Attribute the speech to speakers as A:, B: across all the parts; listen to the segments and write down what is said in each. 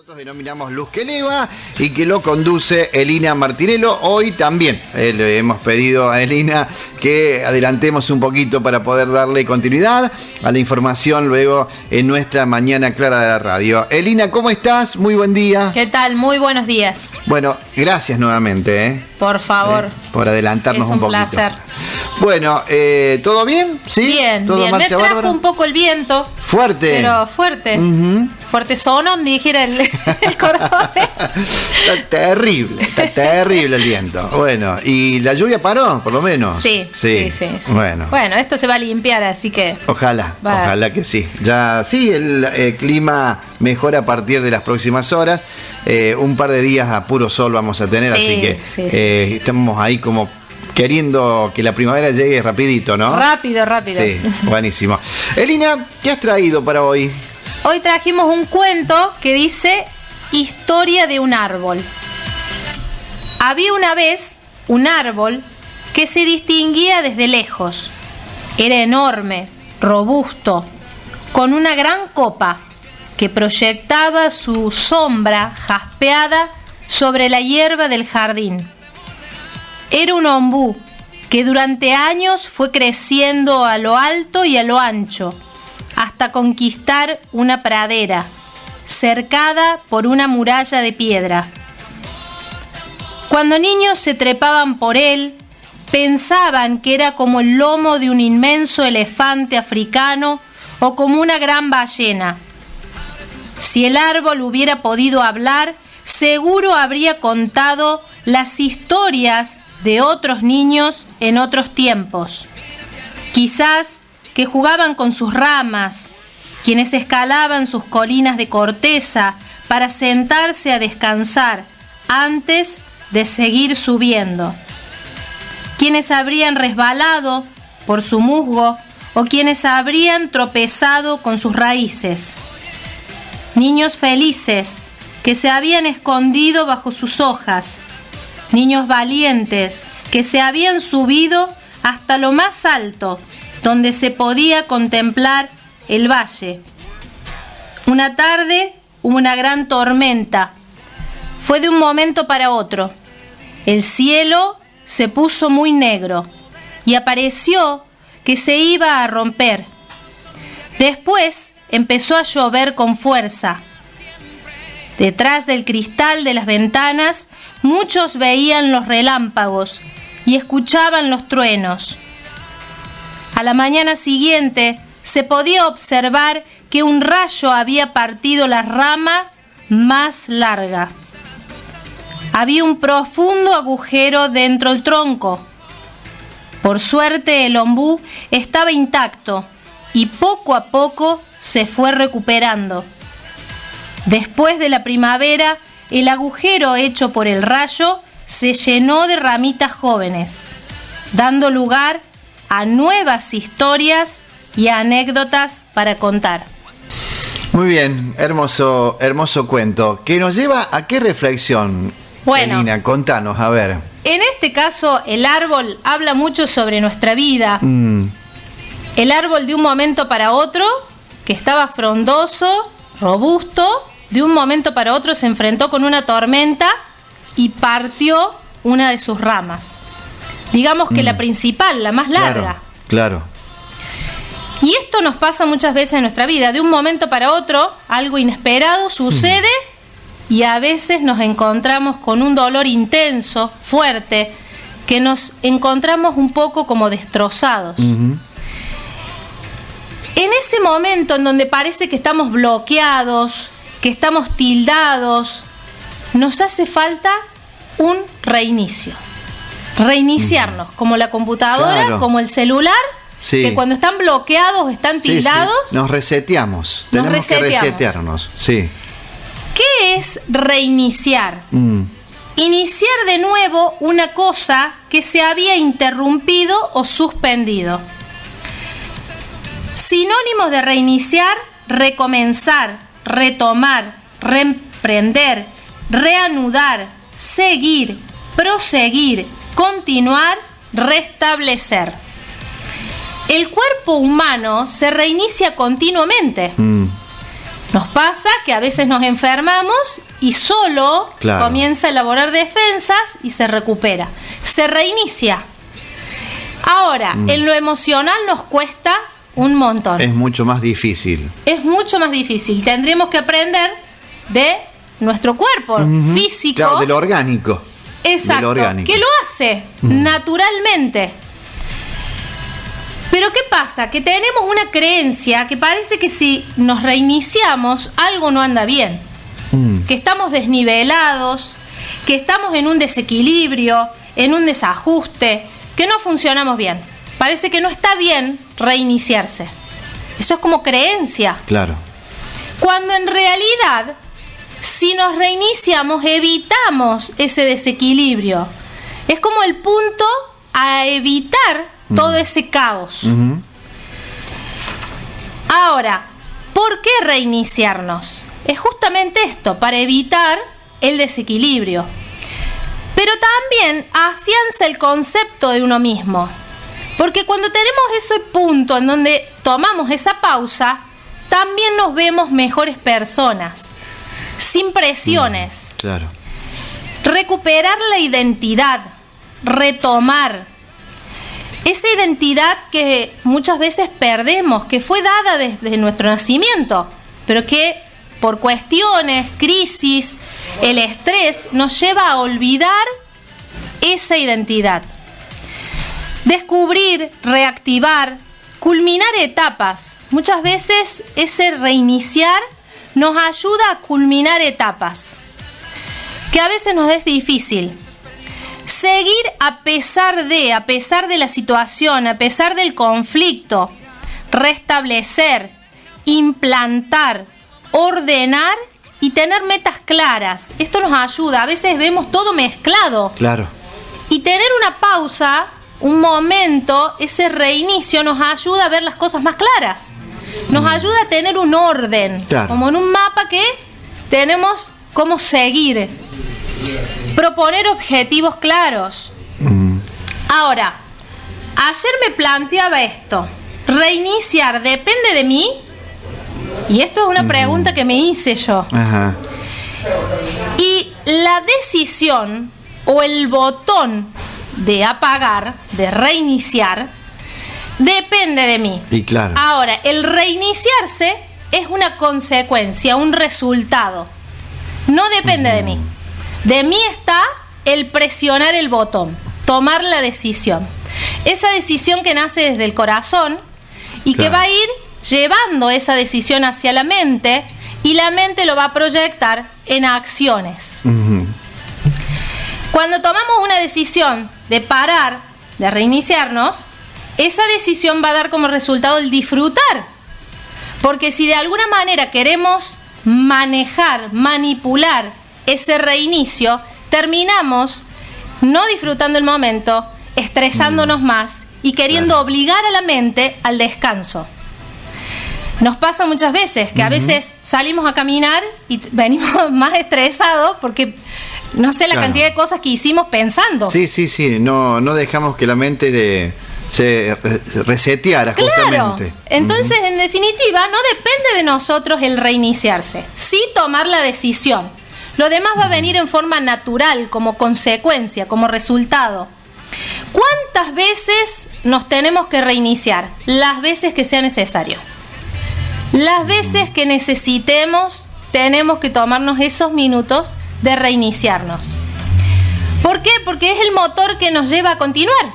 A: Nosotros denominamos Luz que Eleva y que lo conduce Elina Martinello. Hoy también le hemos pedido a Elina que adelantemos un poquito para poder darle continuidad a la información luego en nuestra Mañana Clara de la radio. Elina, ¿cómo estás? Muy buen día.
B: ¿Qué tal? Muy buenos días.
A: Bueno, gracias nuevamente.
B: Por favor.
A: Por adelantarnos un poquito.
B: Es un placer.
A: Bueno, ¿todo bien? ¿Sí?
B: Bien,
A: ¿Todo
B: bien. Me
A: marcha
B: trajo
A: bárbaro?
B: un poco el viento.
A: Fuerte.
B: Pero fuerte. Fuerte sonón, dijera el cordobés.
A: Está terrible el viento. Bueno, ¿y la lluvia paró, por lo menos?
B: Sí.
A: Bueno,
B: esto se va a limpiar, así que...
A: Ojalá que sí. Ya sí, el clima mejora a partir de las próximas horas. Un par de días a puro sol vamos a tener, así que estamos ahí como queriendo que la primavera llegue rapidito, ¿no?
B: Rápido.
A: Sí, buenísimo. Elina, ¿qué has traído para hoy?
B: Hoy trajimos un cuento que dice Historia de un árbol. Había una vez un árbol que se distinguía desde lejos. Era enorme, robusto, con una gran copa que proyectaba su sombra jaspeada sobre la hierba del jardín. Era un ombú que durante años fue creciendo a lo alto y a lo ancho, hasta conquistar una pradera, cercada por una muralla de piedra. Cuando niños se trepaban por él, pensaban que era como el lomo de un inmenso elefante africano o como una gran ballena. Si el árbol hubiera podido hablar, seguro habría contado las historias de otros niños en otros tiempos. Quizás que jugaban con sus ramas, quienes escalaban sus colinas de corteza para sentarse a descansar antes de seguir subiendo, quienes habrían resbalado por su musgo o quienes habrían tropezado con sus raíces. Niños felices que se habían escondido bajo sus hojas, niños valientes que se habían subido hasta lo más alto, donde se podía contemplar el valle. Una tarde hubo una gran tormenta. Fue de un momento para otro. El cielo se puso muy negro y apareció que se iba a romper. Después empezó a llover con fuerza. Detrás del cristal de las ventanas, muchos veían los relámpagos y escuchaban los truenos. A la mañana siguiente se podía observar que un rayo había partido la rama más larga. Había un profundo agujero dentro del tronco. Por suerte el ombú estaba intacto y poco a poco se fue recuperando. Después de la primavera, el agujero hecho por el rayo se llenó de ramitas jóvenes, dando lugar a nuevas historias y anécdotas para contar.
A: Muy bien, hermoso cuento. ¿Que nos lleva a qué reflexión?
B: Bueno,
A: Elina, contanos, a ver.
B: En este caso, el árbol habla mucho sobre nuestra vida. El árbol de un momento para otro, que estaba frondoso, robusto, de un momento para otro se enfrentó con una tormenta y partió una de sus ramas. Digamos que la principal, la más larga.
A: Claro.
B: Y esto nos pasa muchas veces en nuestra vida. De un momento para otro, algo inesperado sucede y a veces nos encontramos con un dolor intenso, fuerte, que nos encontramos un poco como destrozados. En ese momento en donde parece que estamos bloqueados, que estamos tildados, nos hace falta un reinicio. Reiniciarnos, como la computadora, como el celular, que cuando están bloqueados o están tildados...
A: Nos reseteamos, tenemos que resetearnos.
B: ¿Qué es reiniciar? Iniciar de nuevo una cosa que se había interrumpido o suspendido. Sinónimos de reiniciar: recomenzar, retomar, reemprender, reanudar, seguir, proseguir, continuar, restablecer. El cuerpo humano se reinicia continuamente. Nos pasa que a veces nos enfermamos y solo comienza a elaborar defensas y se recupera. Se reinicia. Ahora, en lo emocional nos cuesta un montón.
A: Es mucho más difícil.
B: Es mucho más difícil. Tendríamos que aprender de nuestro cuerpo físico.
A: Claro, de lo orgánico.
B: Exacto.
A: De lo orgánico.
B: Que lo hace naturalmente. Pero ¿qué pasa? Que tenemos una creencia que parece que si nos reiniciamos, algo no anda bien. Que estamos desnivelados, que estamos en un desequilibrio, en un desajuste, que no funcionamos bien. Parece que no está bien reiniciarse. Eso es como creencia.
A: Claro.
B: Cuando en realidad, si nos reiniciamos, evitamos ese desequilibrio. Es como el punto a evitar todo ese caos. Ahora, ¿por qué reiniciarnos? Es justamente esto, para evitar el desequilibrio. Pero también afianza el concepto de uno mismo. Porque cuando tenemos ese punto en donde tomamos esa pausa, también nos vemos mejores personas, sin presiones.
A: Claro.
B: Recuperar la identidad, retomar esa identidad que muchas veces perdemos, que fue dada desde nuestro nacimiento, pero que por cuestiones, crisis, el estrés nos lleva a olvidar esa identidad. Descubrir, reactivar, culminar etapas. Muchas veces ese reiniciar nos ayuda a culminar etapas, que a veces nos es difícil. Seguir a pesar de la situación, a pesar del conflicto, restablecer, implantar, ordenar y tener metas claras. Esto nos ayuda. A veces vemos todo mezclado.
A: Claro.
B: Y tener una pausa, un momento, ese reinicio nos ayuda a ver las cosas más claras. Nos ayuda a tener un orden, como en un mapa que tenemos cómo seguir. Proponer objetivos claros. Ahora, ayer me planteaba esto. ¿Reiniciar depende de mí? Y esto es una pregunta que me hice yo.
A: Ajá.
B: Y la decisión o el botón de apagar, de reiniciar, depende de mí.
A: Y claro.
B: Ahora, el reiniciarse es una consecuencia, un resultado. No depende de mí. De mí está el presionar el botón, tomar la decisión. Esa decisión que nace desde el corazón y que va a ir llevando esa decisión hacia la mente, y la mente lo va a proyectar en acciones. Cuando tomamos una decisión de parar, de reiniciarnos, esa decisión va a dar como resultado el disfrutar. Porque si de alguna manera queremos manejar, manipular ese reinicio, terminamos no disfrutando el momento, estresándonos más y queriendo obligar a la mente al descanso. Nos pasa muchas veces que a veces salimos a caminar y venimos más estresados porque no sé la cantidad de cosas que hicimos pensando.
A: Sí, no dejamos que la mente se reseteara justamente.
B: Entonces, en definitiva, no depende de nosotros el reiniciarse, sí tomar la decisión. Lo demás va a venir en forma natural, como consecuencia, como resultado. ¿Cuántas veces nos tenemos que reiniciar? Las veces que sea necesario. Las veces que necesitemos, tenemos que tomarnos esos minutos de reiniciarnos. ¿Por qué? Porque es el motor que nos lleva a continuar.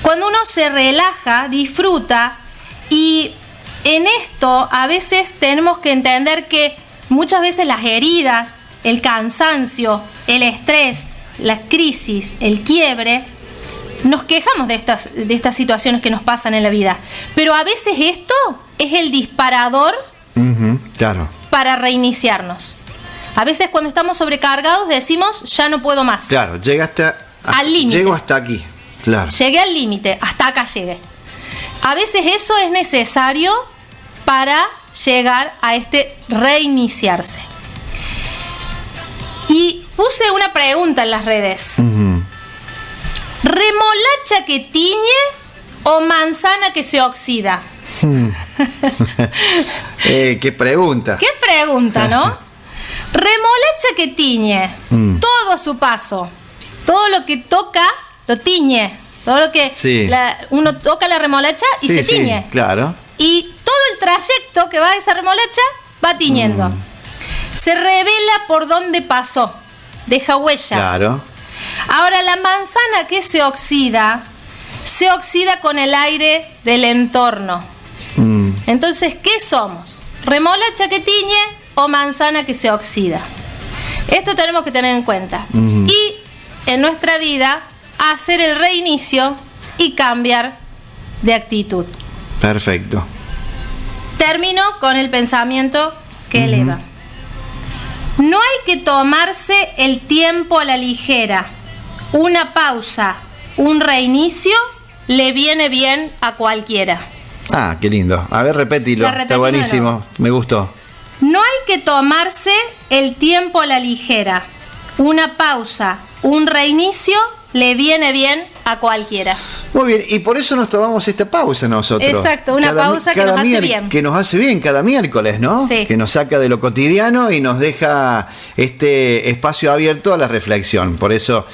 B: Cuando uno se relaja, disfruta, y en esto a veces tenemos que entender que muchas veces las heridas, el cansancio, el estrés, la crisis, el quiebre, nos quejamos de estas situaciones que nos pasan en la vida. Pero a veces esto es el disparador para reiniciarnos. A veces cuando estamos sobrecargados decimos, ya no puedo más.
A: Claro,
B: al límite.
A: Llego hasta aquí. Claro.
B: Llegué al límite, hasta acá llegué. A veces eso es necesario para llegar a este reiniciarse. Y puse una pregunta en las redes. ¿Remolacha que tiñe o manzana que se oxida?
A: Qué pregunta.
B: ¿Qué pregunta, no? Remolacha que tiñe todo a su paso. Todo lo que toca, lo tiñe. Todo lo que uno toca la remolacha y se tiñe.
A: Sí, claro.
B: Y todo el trayecto que va esa remolacha va tiñendo. Se revela por dónde pasó. Deja huella.
A: Claro.
B: Ahora, la manzana que se oxida con el aire del entorno. Entonces, ¿qué somos? ¿Remolacha que tiñe o manzana que se oxida? Esto tenemos que tener en cuenta. Y en nuestra vida, hacer el reinicio y cambiar de actitud.
A: Perfecto.
B: Termino con el pensamiento que eleva. No hay que tomarse el tiempo a la ligera. Una pausa, un reinicio, le viene bien a cualquiera.
A: Ah, qué lindo. A ver, repetilo. Está buenísimo. Me gustó.
B: No hay que tomarse el tiempo a la ligera. Una pausa, un reinicio, le viene bien a cualquiera.
A: Muy bien, y por eso nos tomamos esta pausa nosotros.
B: Exacto, una pausa que nos hace bien.
A: Que nos hace bien cada miércoles, ¿no?
B: Sí.
A: Que nos saca de lo cotidiano y nos deja este espacio abierto a la reflexión. Por eso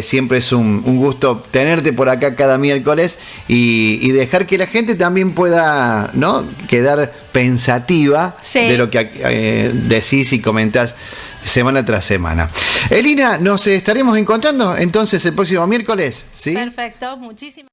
A: siempre es un gusto tenerte por acá cada miércoles y dejar que la gente también pueda, ¿no?, quedar pensativa de lo que decís y comentás semana tras semana. Elina, nos estaremos encontrando entonces el próximo miércoles, ¿sí?
B: Perfecto, muchísimas